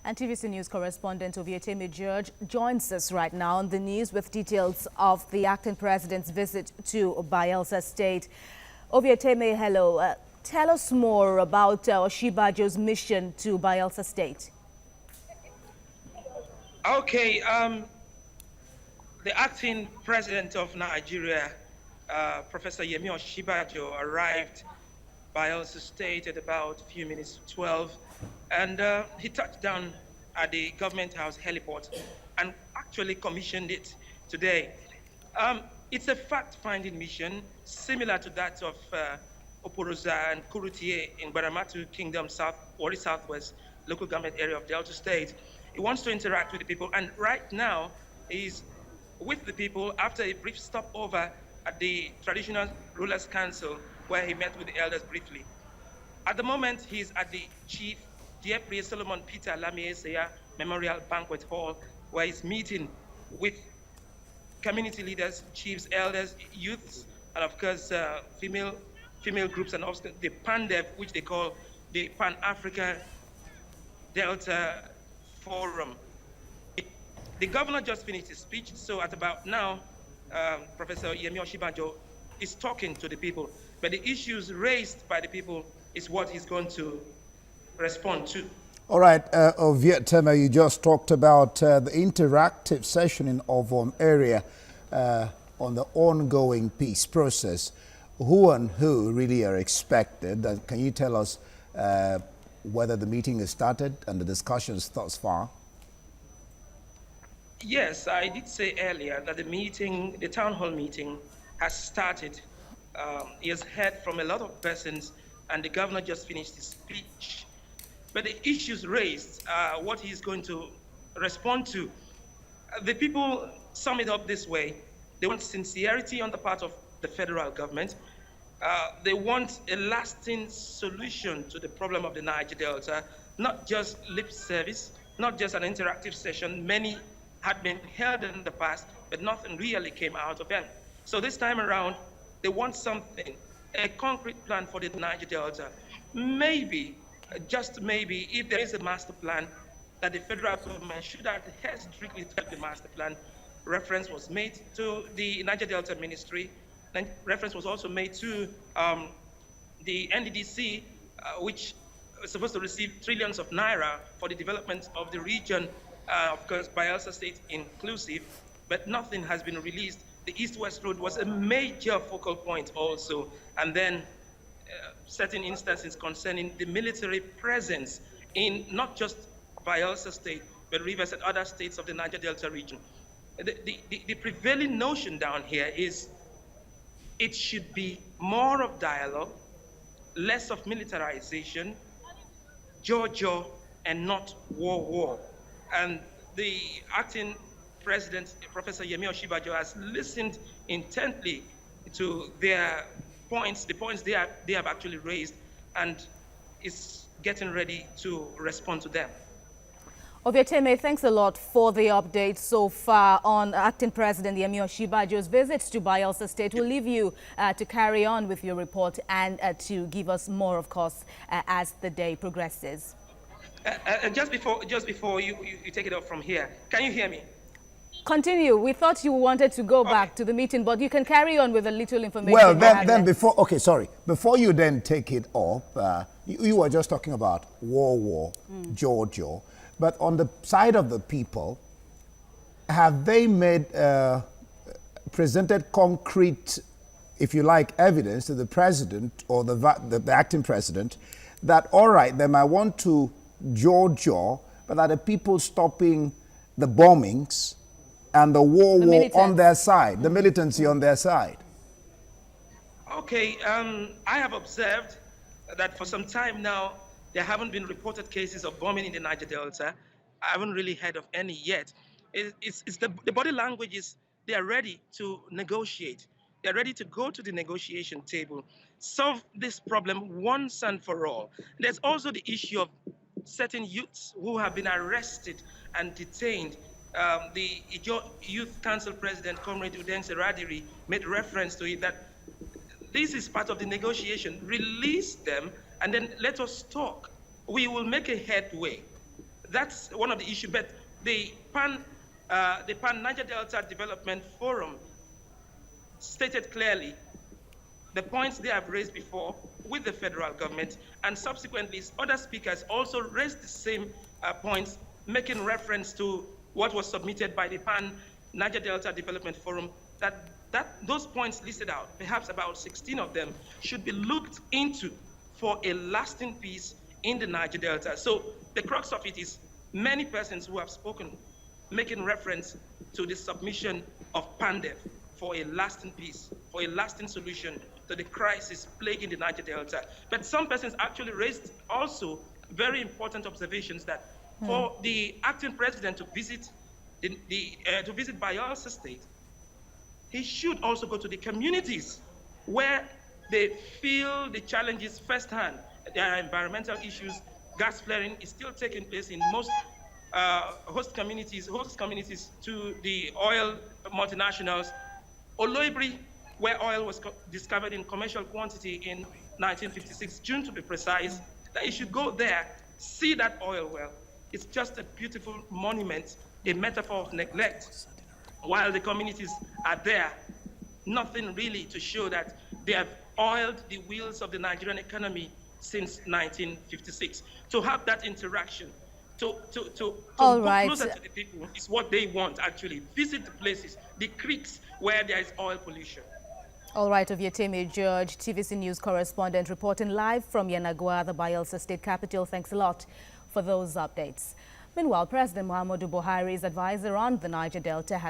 And TVC News correspondent Ovieteme Gorge joins us right now on the news with details of the acting president's visit to Bayelsa State. Ovieteme, hello. Tell us more about Osinbajo's mission to Bayelsa State. Okay, the acting president of Nigeria, Professor Yemi Osinbajo, arrived Bayelsa State at about a few minutes to 12, and he touched down at the government house heliport and actually commissioned it today. It's a fact-finding mission similar to that of Oporoza and Kurutie in Baramatu Kingdom, Wari Southwest local government area of Delta State. He wants to interact with the people, and right now he's with the people after a brief stopover at the Traditional Rulers Council, where he met with the elders briefly. At the moment, he's at the Chief Dieprie Solomon Peter Lamieseya Memorial Banquet Hall, where he's meeting with community leaders, chiefs, elders, youths, and of course, female groups, and also the PANDEV, which they call the Pan-Africa Delta Forum. The governor just finished his speech, so at about now, Professor Yemi Osinbajo is talking to the people, but the issues raised by the people is what he's going to respond to. All right, Ovieteme, you just talked about the interactive session in Ovom area on the ongoing peace process. Who and who really are expected? Can you tell us whether the meeting has started and the discussions thus far? Yes, I did say earlier that the town hall meeting has started. He has heard from a lot of persons, and the governor just finished his speech. But the issues raised are what he's going to respond to. The people sum it up this way. They want sincerity on the part of the federal government. They want a lasting solution to the problem of the Niger Delta, not just lip service, not just an interactive session. Many had been held in the past, but nothing really came out of them. So this time around, they want something, a concrete plan for the Niger Delta. Maybe, just maybe, if there is a master plan, that the federal government should adhere strictly to the master plan. Reference was made to the Niger Delta Ministry, and reference was also made to the NDDC, which was supposed to receive trillions of naira for the development of the region, of course, Bayelsa State inclusive, but nothing has been released. The East-West Road was a major focal point also, and then certain instances concerning the military presence in not just Bayelsa State, but Rivers and other states of the Niger Delta region. The prevailing notion down here is it should be more of dialogue, less of militarization, jaw, and not war. And the acting president, Professor Yemi Osinbajo, has listened intently to their points, the points they have actually raised, and is getting ready to respond to them. Ovieteme, thanks a lot for the update so far on acting president Yemi Osinbajo's visit to Bayelsa State. We'll leave you to carry on with your report and to give us more, of course, as the day progresses. Just before you take it off from here, can you hear me? Continue. We thought you wanted to go back to the meeting, but you can carry on with a little information. Well, then before you then take it off, you were just talking about war, Giorgio. But on the side of the people, have they presented concrete, if you like, evidence to the president or the acting president that, all right, they might want to Giorgio, but are the people stopping the bombings and the war on their side, the militancy on their side? Okay, I have observed that for some time now, there haven't been reported cases of bombing in the Niger Delta. I haven't really heard of any yet. It's the body language is they are ready to negotiate. They're ready to go to the negotiation table, solve this problem once and for all. There's also the issue of certain youths who have been arrested and detained. The Youth Council President, Comrade Udense Radiri, made reference to it that this is part of the negotiation. Release them and then let us talk. We will make a headway. that's one of the issues. But the Pan Niger Delta Development Forum stated clearly the points they have raised before with the federal government, and subsequently other speakers also raised the same points, making reference to what was submitted by the Pan Niger Delta Development Forum, that those points listed out, perhaps about 16 of them, should be looked into for a lasting peace in the Niger Delta. So the crux of it is many persons who have spoken making reference to the submission of PANDEF for a lasting peace, for a lasting solution to the crisis plaguing the Niger Delta. But some persons actually raised also very important observations that for the acting president to visit Bayelsa State, he should also go to the communities where they feel the challenges firsthand. There are environmental issues. Gas flaring is still taking place in most host communities to the oil multinationals. Oloibri, where oil was discovered in commercial quantity in 1956, June to be precise, that you should go there, see that oil well. It's just a beautiful monument, a metaphor of neglect. While the communities are there, nothing really to show that they have oiled the wheels of the Nigerian economy since 1956. To have that interaction, to go closer to the people is what they want, actually. Visit the places, the creeks where there is oil pollution. All right, Ovieteme Gorge, TVC News correspondent, reporting live from Yanagwa, the Bayelsa state capital. Thanks a lot for those updates. Meanwhile, President Muhammadu Buhari's advisor on the Niger Delta has